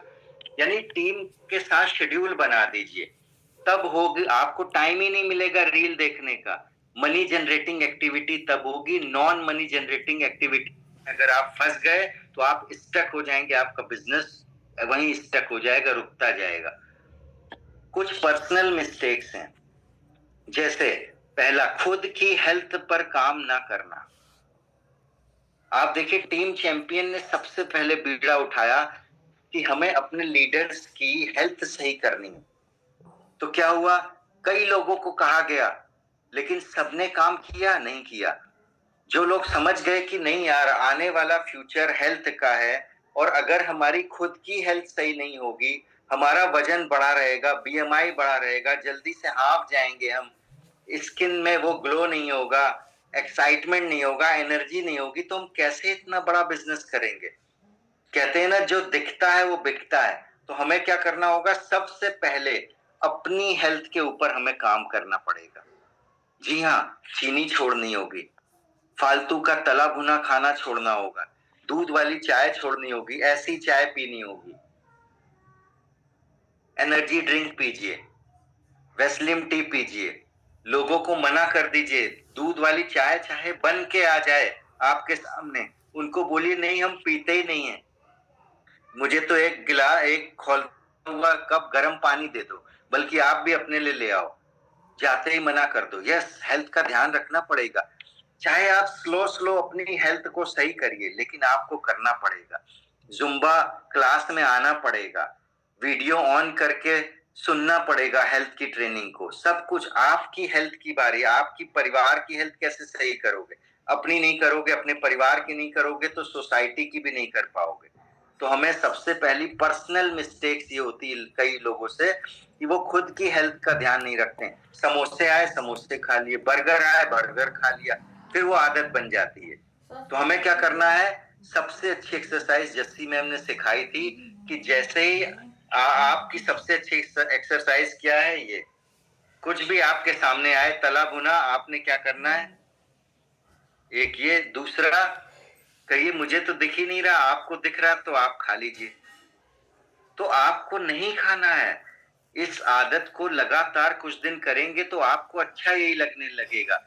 यानी टीम के साथ शेड्यूल बना दीजिए, तब होगी। आपको टाइम ही नहीं मिलेगा रील देखने का। मनी जनरेटिंग एक्टिविटी तब होगी। नॉन मनी जनरेटिंग एक्टिविटी अगर आप फंस गए तो आप स्टक हो जाएंगे, आपका बिजनेस वहीं स्टक हो जाएगा, रुकता जाएगा। कुछ पर्सनल मिस्टेक्स हैं, जैसे पहला, खुद की हेल्थ पर काम ना करना। आप देखिए, टीम चैंपियन ने सबसे पहले बीड़ा उठाया कि हमें अपने लीडर्स की हेल्थ सही करनी है। तो क्या हुआ, कई लोगों को कहा गया, लेकिन सबने काम किया नहीं किया। जो लोग समझ गए कि नहीं यार, आने वाला फ्यूचर हेल्थ का है, और अगर हमारी खुद की हेल्थ सही नहीं होगी, हमारा वजन बढ़ा रहेगा, बीएमआई बढ़ा रहेगा, जल्दी से हाफ जाएंगे हम, स्किन में वो ग्लो नहीं होगा, एक्साइटमेंट नहीं होगा, एनर्जी नहीं होगी, तो हम कैसे इतना बड़ा बिजनेस करेंगे। कहते हैं ना, जो दिखता है वो बिकता है। तो हमें क्या करना होगा, सबसे पहले अपनी हेल्थ के ऊपर हमें काम करना पड़ेगा। जी हाँ, चीनी छोड़नी होगी, फालतू का तला भुना खाना छोड़ना होगा, दूध वाली चाय छोड़नी होगी, ऐसी चाय पीनी होगी, एनर्जी ड्रिंक पीजिए, वेस्लिम टी पीजिए, लोगों को मना कर दीजिए, दूध वाली चाय चाहे बन के आ जाए आपके सामने, उनको बोलिए नहीं हम पीते ही नहीं है, मुझे तो एक खौलता हुआ कप गर्म पानी दे दो, बल्कि आप भी अपने लिए ले आओ, जाते ही मना कर दो। यस, हेल्थ का ध्यान रखना पड़ेगा। चाहे आप स्लो स्लो अपनी हेल्थ को सही करिए, लेकिन आपको करना पड़ेगा। जुम्बा क्लास में आना पड़ेगा, वीडियो ऑन करके सुनना पड़ेगा हेल्थ की ट्रेनिंग को। सब कुछ आपकी हेल्थ की बारी। आपकी परिवार की हेल्थ कैसे सही करोगे, अपनी नहीं करोगे, अपने परिवार की नहीं करोगे, तो सोसाइटी की भी नहीं कर पाओगे। तो हमें सबसे पहली पर्सनल मिस्टेक्स ये होती है कई लोगों से, कि वो खुद की हेल्थ का ध्यान नहीं रखते हैं। समोसे आए समोसे खा लिए, बर्गर आए बर्गर खा लिया, फिर वो आदत बन जाती है। तो हमें क्या करना है, सबसे अच्छी एक्सरसाइज जस्सी मैम ने सिखाई थी, कि जैसे ही आपकी सबसे अच्छी एक्सरसाइज क्या है, ये कुछ भी आपके सामने आए तला भुना, आपने क्या करना है, एक ये, दूसरा कहिए मुझे तो दिख ही नहीं रहा, आपको दिख रहा तो आप खा लीजिए। तो आपको नहीं खाना है। इस आदत को लगातार कुछ दिन करेंगे तो आपको अच्छा यही लगने लगेगा।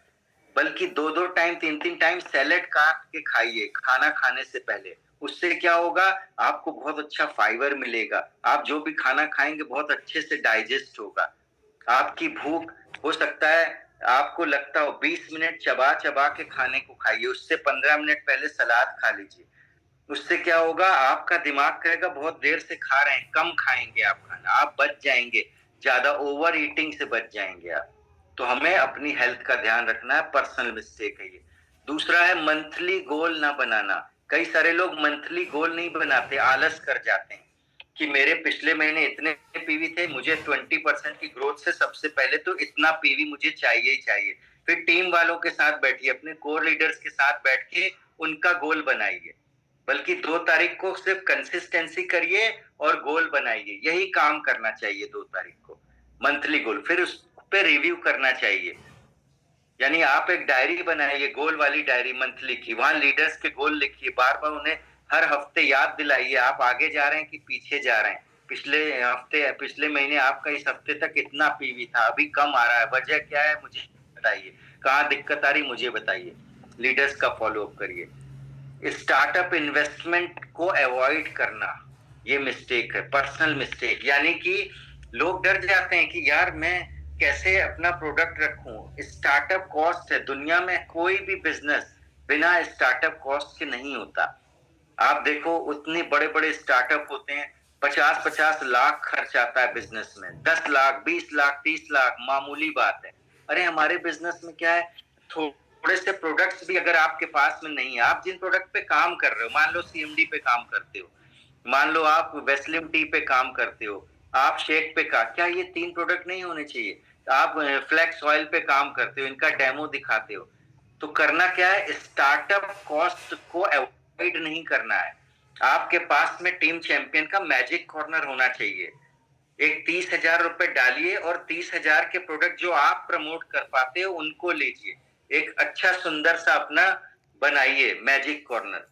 बल्कि 2-2 टाइम 3-3 टाइम सैलेड काट के खाइए खाना खाने से पहले। उससे क्या होगा, आपको बहुत अच्छा फाइबर मिलेगा, आप जो भी खाना खाएंगे बहुत अच्छे से डाइजेस्ट होगा। आपकी भूख, हो सकता है आपको लगता हो 20 मिनट चबा चबा के खाने को खाइए, उससे 15 मिनट पहले सलाद खा लीजिए। उससे क्या होगा, आपका दिमाग कहेगा बहुत देर से खा रहे हैं, कम खाएंगे आप खाना, आप बच जाएंगे, ज्यादा ओवर ईटिंग से बच जाएंगे आप। तो हमें अपनी हेल्थ का ध्यान रखना है, पर्सनल मिस्टेक है ये। दूसरा है मंथली गोल ना बनाना। कई सारे लोग मंथली गोल नहीं बनाते, आलस कर जाते हैं कि मेरे पिछले महीने इतने पीवी थे, मुझे 20% की ग्रोथ से सबसे पहले तो इतना पीवी मुझे चाहिए ही चाहिए। फिर टीम वालों के साथ बैठिए, अपने कोर लीडर्स के साथ बैठ के उनका गोल बनाइए। बल्कि 2 तारीख को सिर्फ कंसिस्टेंसी करिए और गोल बनाइए, यही काम करना चाहिए। 2 तारीख को मंथली गोल, फिर उस पे रिव्यू करना चाहिए। यानी आप एक डायरी बनाइए, गोल वाली डायरी मंथली की, वहां लीडर्स के गोल लिखिए, बार बार उन्हें हर हफ्ते याद दिलाइए आप आगे जा रहे हैं कि पीछे जा रहे हैं। पिछले महीने आपका इस हफ्ते तक इतना पीवी था, अभी कम आ रहा है, वजह क्या है मुझे बताइए, कहाँ दिक्कत आ रही मुझे बताइए। लीडर्स का फॉलोअप करिए। स्टार्टअप इन्वेस्टमेंट को अवॉइड करना, ये मिस्टेक है, पर्सनल मिस्टेक। यानी कि लोग डर जाते हैं कि यार मैं कैसे अपना प्रोडक्ट रखूं, स्टार्टअप कॉस्ट है। दुनिया में कोई भी बिजनेस बिना स्टार्टअप कॉस्ट के नहीं होता। आप देखो, उतने बड़े बड़े स्टार्टअप होते हैं, 50-50 लाख खर्च आता है बिजनेस में, 10 लाख 20 लाख 30 लाख मामूली बात है। अरे हमारे बिजनेस में क्या है, थोड़े से प्रोडक्ट्स भी अगर आपके पास में नहीं है, आप जिन प्रोडक्ट पे काम कर रहे हो, मान लो सीएमडी पे काम करते हो, मान लो आप वेस्लिम टी पे काम करते हो, आप शेक पे क्या ये 3 प्रोडक्ट नहीं होने चाहिए? आप फ्लेक्स ऑयल पे काम करते हो, इनका डेमो दिखाते हो। तो करना क्या है, स्टार्टअप कॉस्ट को अवॉइड नहीं करना है। आपके पास में टीम चैंपियन का मैजिक कॉर्नर होना चाहिए। एक 30,000 रुपए डालिए और 30,000 के प्रोडक्ट जो आप प्रमोट कर पाते हो उनको लीजिए। एक अच्छा सुंदर सा अपना बनाइए मैजिक कॉर्नर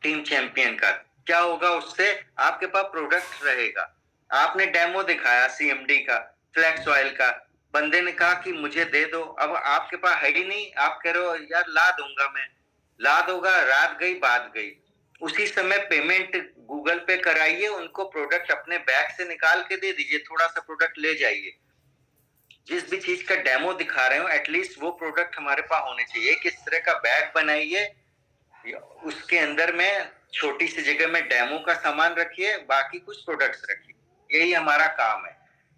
टीम चैंपियन का। क्या होगा उससे, आपके पास प्रोडक्ट रहेगा। आपने डेमो दिखाया सीएमडी का, फ्लैक्स ऑयल का, बंदे ने कहा कि मुझे दे दो, अब आपके पास है ही नहीं, आप कह रहे हो यार ला दूंगा मैं, ला दोगा, रात गई बात गई। उसी समय पेमेंट गूगल पे कराइए, उनको प्रोडक्ट अपने बैग से निकाल के दे दीजिए, थोड़ा सा प्रोडक्ट ले जाइए। जिस भी चीज का डेमो दिखा रहे हो एटलीस्ट वो प्रोडक्ट हमारे पास होने चाहिए। किस तरह का बैग बनाइए, उसके अंदर में छोटी सी जगह में डेमो का सामान रखिए, बाकी कुछ प्रोडक्ट्स रखिए, यही हमारा काम है,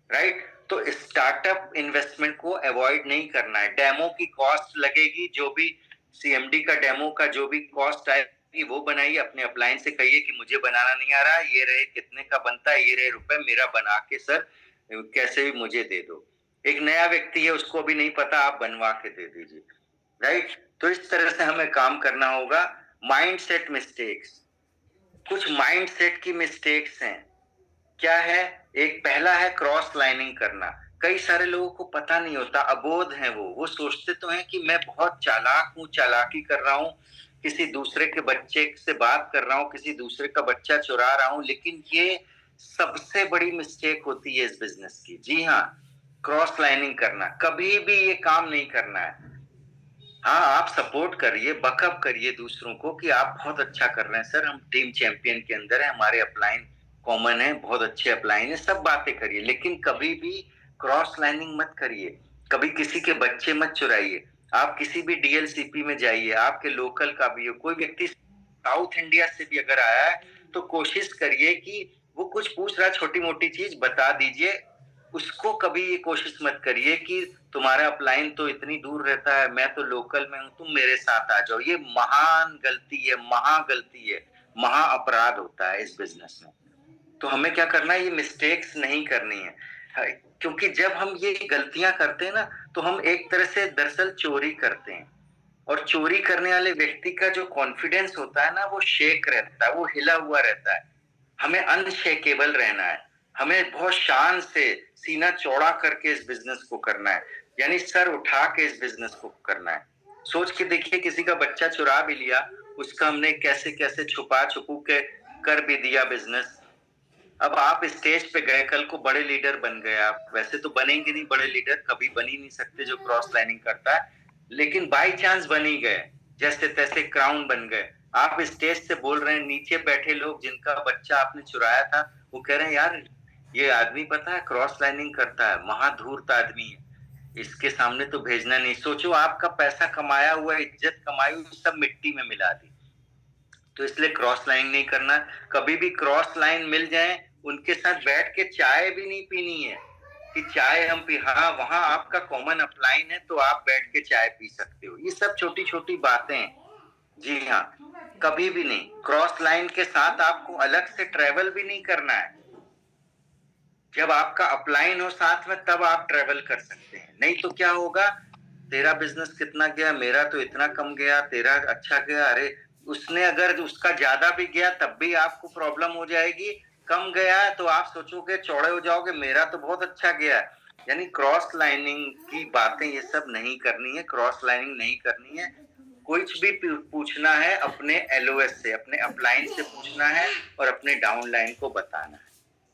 राइट। तो स्टार्टअप इन्वेस्टमेंट को अवॉइड नहीं करना है। डेमो की कॉस्ट लगेगी, जो भी सीएमडी का डेमो का जो भी कॉस्ट आएगी वो बनाइए, अपने अपलाइन से कहिए कि मुझे बनाना नहीं आ रहा, ये रहे कितने का बनता है, ये रहे रुपए, मेरा बना के सर कैसे भी मुझे दे दो। एक नया व्यक्ति है, उसको भी नहीं पता, आप बनवा के दे दीजिए, राइट। तो इस तरह से हमें काम करना होगा। माइंडसेट मिस्टेक्स, कुछ माइंडसेट की मिस्टेक्स हैं। क्या है? एक पहला है क्रॉस लाइनिंग करना। कई सारे लोगों को पता नहीं होता, अबोध हैं वो सोचते तो हैं कि मैं बहुत चालाक हूँ, चालाकी कर रहा हूँ, किसी दूसरे के बच्चे से बात कर रहा हूँ, किसी दूसरे का बच्चा चुरा रहा हूँ, लेकिन ये सबसे बड़ी मिस्टेक होती है इस बिजनेस की। जी हाँ, क्रॉस लाइनिंग करना, कभी भी ये काम नहीं करना है। हाँ, आप सपोर्ट करिए, बकअप करिए दूसरों को कि आप बहुत अच्छा कर रहे हैं सर, हम टीम चैंपियन के अंदर है, हमारे अपलाइन कॉमन है, बहुत अच्छे अपलाइन है, सब बातें करिए, लेकिन कभी भी क्रॉस लाइनिंग मत करिए, कभी किसी के बच्चे मत चुराइए। आप किसी भी डीएलसीपी में जाइए, आपके लोकल का भी हो, कोई व्यक्ति साउथ इंडिया से भी अगर आया है तो कोशिश करिए कि वो कुछ पूछ रहा, छोटी मोटी चीज बता दीजिए। उसको कभी ये कोशिश मत करिए कि तुम्हारा अपलाइन तो इतनी दूर रहता है, मैं तो लोकल में हूं, तुम मेरे साथ आ जाओ। ये महान गलती है, महा गलती है, महा अपराध होता है इस बिजनेस में। तो हमें क्या करना है, ये मिस्टेक्स नहीं करनी है। क्योंकि जब हम ये गलतियां करते हैं ना, तो हम एक तरह से दरअसल चोरी करते हैं, और चोरी करने वाले व्यक्ति का जो कॉन्फिडेंस होता है ना, वो शेक रहता है, वो हिला हुआ रहता है। हमें अनशेकेबल रहना है, हमें बहुत शान से सीना चौड़ा करके इस बिजनेस को करना है, यानी सर उठा के इस बिजनेस को करना है। सोच के देखिए, किसी का बच्चा चुरा भी लिया, उसका हमने कैसे कैसे छुपा छुपू के कर भी दिया बिजनेस। अब आप स्टेज पे गए, कल को बड़े लीडर बन गए, आप वैसे तो बनेंगे नहीं बड़े लीडर, कभी बन ही नहीं सकते जो क्रॉस लाइनिंग करता है, लेकिन बाई चांस बन ही गए, जैसे तैसे क्राउन बन गए। आप स्टेज से बोल रहे हैं, नीचे बैठे लोग जिनका बच्चा आपने चुराया था, वो कह रहे हैं यार ये आदमी पता है क्रॉस लाइनिंग करता है, महाधूर्त आदमी है, इसके सामने तो भेजना नहीं। सोचो, आपका पैसा कमाया हुआ, इज्जत कमाई हुई, सब मिट्टी में मिला दी। तो इसलिए क्रॉस लाइन नहीं करना। कभी भी क्रॉस लाइन मिल जाए, उनके साथ बैठ के चाय भी नहीं पीनी है कि चाय हम पी, हाँ वहां आपका कॉमन अपलाइन है तो आप बैठ के चाय पी सकते हो। ये सब छोटी छोटी बातें हैं। जी हाँ, कभी भी नहीं। क्रॉस लाइन के साथ आपको अलग से ट्रेवल भी नहीं करना है। जब आपका अपलाइन हो साथ में, तब आप ट्रेवल कर सकते हैं, नहीं तो क्या होगा, तेरा बिजनेस कितना गया, मेरा तो इतना कम गया, तेरा अच्छा गया, अरे उसने अगर उसका ज्यादा भी गया तब भी आपको प्रॉब्लम हो जाएगी। कम गया है तो आप सोचोगे, चौड़े हो जाओगे, मेरा तो बहुत अच्छा गया। यानी क्रॉस लाइनिंग की बातें ये सब नहीं करनी है, क्रॉस लाइनिंग नहीं करनी है। कुछ भी पूछना है अपने एलओएस से, अपने अपलाइन से पूछना है, और अपने डाउनलाइन को बताना है,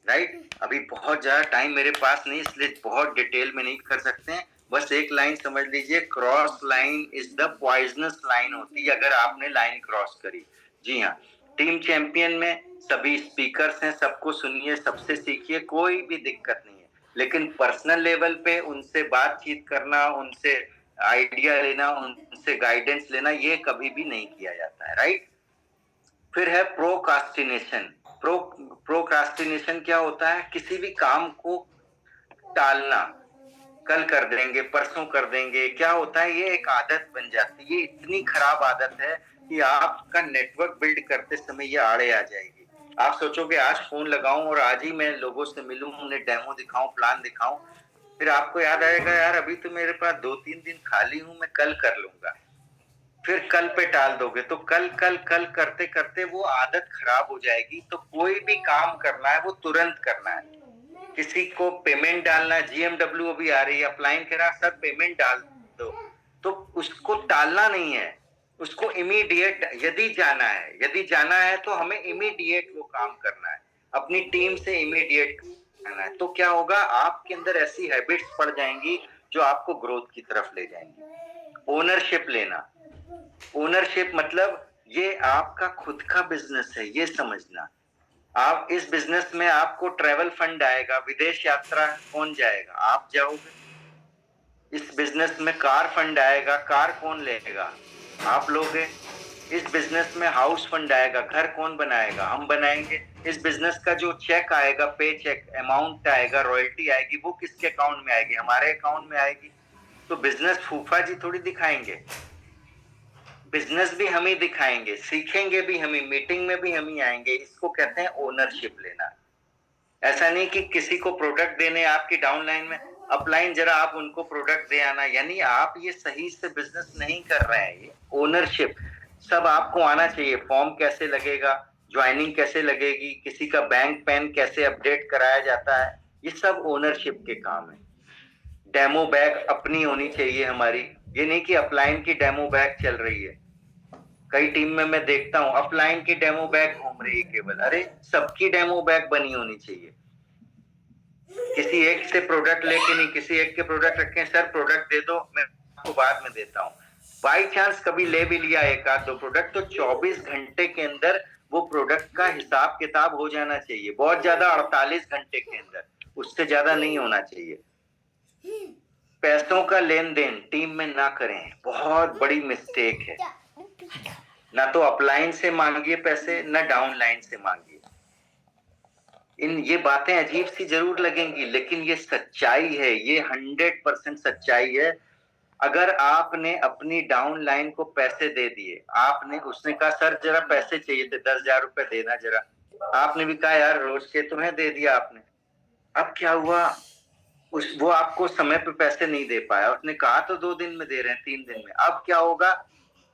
राइट। अभी बहुत ज्यादा टाइम मेरे पास नहीं, इसलिए बहुत डिटेल में नहीं कर सकते हैं। बस एक लाइन समझ लीजिए, cross line is the poisonous line होती है अगर आपने लाइन क्रॉस करी। जी हाँ, टीम चैंपियन में सभी स्पीकर्स हैं, सबको सुनिए, सबसे सीखिए, कोई भी दिक्कत नहीं है, लेकिन पर्सनल लेवल पे उनसे बातचीत करना, उनसे आइडिया लेना, उनसे गाइडेंस लेना, ये कभी भी नहीं किया जाता है, राइट। फिर है प्रोकास्टिनेशन। प्रोक्रास्टिनेशन क्या होता है? किसी भी काम को टालना, कल कर देंगे, परसों कर देंगे। क्या होता है, ये एक आदत बन जाती है, ये इतनी खराब आदत है कि आपका नेटवर्क बिल्ड करते समय ये आड़े आ जाएगी। आप सोचोगे आज फोन लगाऊं और आज ही मैं लोगों से मिलूं, उन्हें डेमो दिखाऊं, प्लान दिखाऊं, फिर आपको याद आएगा यार अभी तो मेरे पास 2-3 दिन खाली हूं, मैं कल कर लूंगा। फिर कल पे टाल दोगे, तो कल कल कल करते करते वो आदत खराब हो जाएगी। तो कोई भी काम करना है वो तुरंत करना है। किसी को पेमेंट डालना है, जीएमडब्ल्यू अभी आ रही है, अपलाइन करा, सर पेमेंट डाल दो, तो उसको टालना नहीं है, उसको इमीडिएट, यदि जाना है तो हमें इमीडिएट वो काम करना है, अपनी टीम से इमीडिएट करना है। तो क्या होगा, आपके अंदर ऐसी हैबिट्स पड़ जाएंगी जो आपको ग्रोथ की तरफ ले जाएंगी। ओनरशिप लेना, ओनरशिप मतलब ये आपका खुद का बिजनेस है, ये समझना। आप इस बिजनेस में आपको ट्रैवल फंड आएगा, विदेश यात्रा कौन जाएगा? आप जाओगे। इस बिजनेस में कार फंड आएगा, कार कौन लेगा? आप लोगे। इस बिजनेस में हाउस फंड आएगा, घर कौन बनाएगा? हम बनाएंगे। इस बिजनेस का जो चेक आएगा, पे चेक अमाउंट आएगा, रॉयल्टी आएगी, वो किसके अकाउंट में आएगी? हमारे अकाउंट में आएगी। तो बिजनेस फूफा जी थोड़ी दिखाएंगे, बिजनेस भी हम ही दिखाएंगे, सीखेंगे भी हम ही, मीटिंग में भी हम ही आएंगे। इसको कहते हैं ओनरशिप लेना। ऐसा नहीं कि किसी को प्रोडक्ट देने आपकी डाउनलाइन में, अपलाइन जरा आप उनको प्रोडक्ट दे आना, यानी आप ये सही से बिजनेस नहीं कर रहे हैं। ये ओनरशिप सब आपको आना चाहिए। फॉर्म कैसे लगेगा, ज्वाइनिंग कैसे लगेगी, किसी का बैंक पैन कैसे अपडेट कराया जाता है, ये सब ओनरशिप के काम है। डेमो बैग अपनी होनी चाहिए हमारी। ये नहीं कि अपलाइन की डेमो बैग चल रही है। कई टीम में मैं देखता हूं अपलाइन की डेमो बैग घूम रही है केवल। अरे सबकी डेमो बैग बनी होनी चाहिए। किसी एक से प्रोडक्ट लेके नहीं, किसी एक के प्रोडक्ट रखें, सर प्रोडक्ट दे दो, मैं आपको बाद में देता हूँ। बाई चांस कभी ले भी लिया एक आध दो प्रोडक्ट, तो 24 घंटे के अंदर वो प्रोडक्ट का हिसाब किताब हो जाना चाहिए। बहुत ज्यादा 48 घंटे के अंदर, उससे ज्यादा नहीं होना चाहिए। पैसों का लेन देन टीम में ना करें, बहुत बड़ी मिस्टेक है। ना तो अपलाइन से मांगिए पैसे, ना डाउनलाइन से मांगिए। ये बातें अजीब सी जरूर लगेंगी, लेकिन ये सच्चाई है, ये 100% सच्चाई है। अगर आपने अपनी डाउनलाइन को पैसे दे दिए, आपने, उसने कहा सर जरा पैसे चाहिए थे, 10,000 रुपए देना जरा, आपने भी कहा यार रोज के तुम्हें दे दिया आपने। अब क्या हुआ, वो आपको समय पे पैसे नहीं दे पाया। उसने कहा तो 2 दिन में दे रहे हैं, 3 दिन में। अब क्या होगा,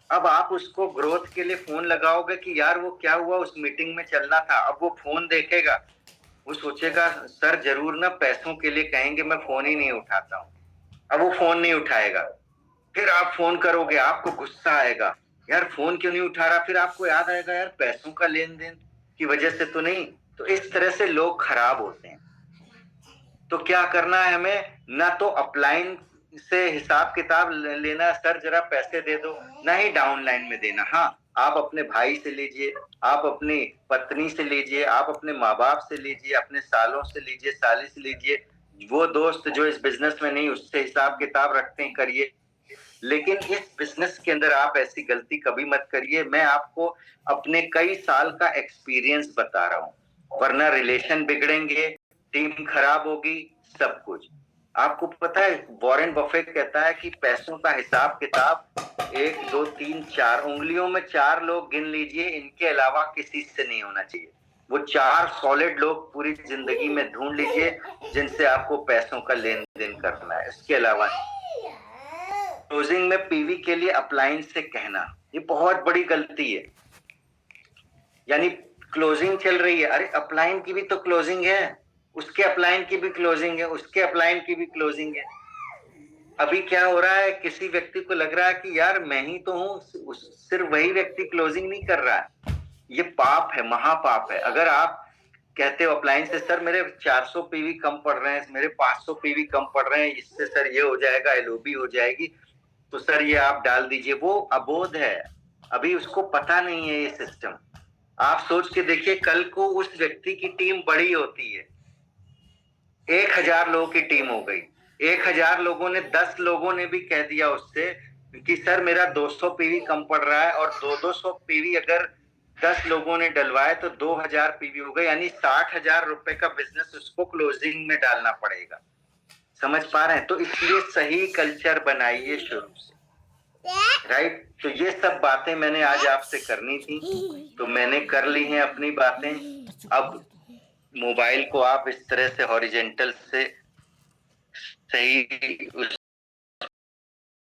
अब आप उसको ग्रोथ के लिए फोन लगाओगे कि यार वो क्या हुआ, उस मीटिंग में चलना था। अब वो फोन देखेगा, वो सोचेगा सर जरूर ना पैसों के लिए कहेंगे, मैं फोन ही नहीं उठाता हूँ। अब वो फोन नहीं उठाएगा। फिर आप फोन करोगे, आपको गुस्सा आएगा, यार फोन क्यों नहीं उठा रहा। फिर आपको याद आएगा यार पैसों का लेन देन की वजह से तो नहीं। तो इस तरह से लोग खराब होते हैं। तो क्या करना है हमें, ना तो अपलाइन से हिसाब किताब लेना, सर जरा पैसे दे दो, ना ही डाउनलाइन में देना। हाँ, आप अपने भाई से लीजिए, आप अपनी पत्नी से लीजिए, आप अपने माँ बाप से लीजिए, अपने सालों से लीजिए, साली से लीजिए, वो दोस्त जो इस बिजनेस में नहीं, उससे हिसाब किताब रखते हैं, करिए। लेकिन इस बिजनेस के अंदर आप ऐसी गलती कभी मत करिए। मैं आपको अपने कई साल का एक्सपीरियंस बता रहा हूँ, वरना रिलेशन बिगड़ेंगे, टीम खराब होगी, सब कुछ। आपको पता है वॉरेन बफेट कहता है कि पैसों का हिसाब किताब 1 2 3 4 उंगलियों में 4 लोग गिन लीजिए, इनके अलावा किसी से नहीं होना चाहिए। वो 4 सॉलिड लोग पूरी जिंदगी में ढूंढ लीजिए जिनसे आपको पैसों का लेन देन करना है, इसके अलावा। क्लोजिंग में पीवी के लिए अपलाइन से कहना, ये बहुत बड़ी गलती है। यानी क्लोजिंग चल रही है, अरे अपलाइन की भी तो क्लोजिंग है, उसके अपलाइन की भी क्लोजिंग है, उसके अपलाइन की भी क्लोजिंग है। अभी क्या हो रहा है, किसी व्यक्ति को लग रहा है कि यार मैं ही तो हूं, सिर्फ वही व्यक्ति क्लोजिंग नहीं कर रहा है। ये पाप है, महापाप है। अगर आप कहते हो अपलाइन से सर मेरे 400 पीवी कम पड़ रहे हैं, मेरे 500 पीवी कम पड़ रहे हैं, इससे सर ये हो जाएगा, एलओबी हो जाएगी, तो सर ये आप डाल दीजिए। वो अबोध है, अभी उसको पता नहीं है ये सिस्टम। आप सोच के देखिए, कल को उस व्यक्ति की टीम बड़ी होती है, 1000 लोगों की टीम हो गई, 1000 लोगों ने, 10 लोगों ने भी कह दिया उससे कि सर मेरा 200 पीवी कम पड़ रहा है, और 200 पीवी अगर 10 लोगों ने डलवाए तो 2000 पीवी हो गए, यानी 60,000 रुपए का बिजनेस उसको क्लोजिंग में डालना पड़ेगा। समझ पा रहे हैं? तो इसलिए सही कल्चर बनाइए शुरू से, राइट। तो ये सब बातें मैंने आज आपसे करनी थी, तो मैंने कर ली हैं अपनी बातें। अब मोबाइल को आप इस तरह से हॉरिजेंटल से सही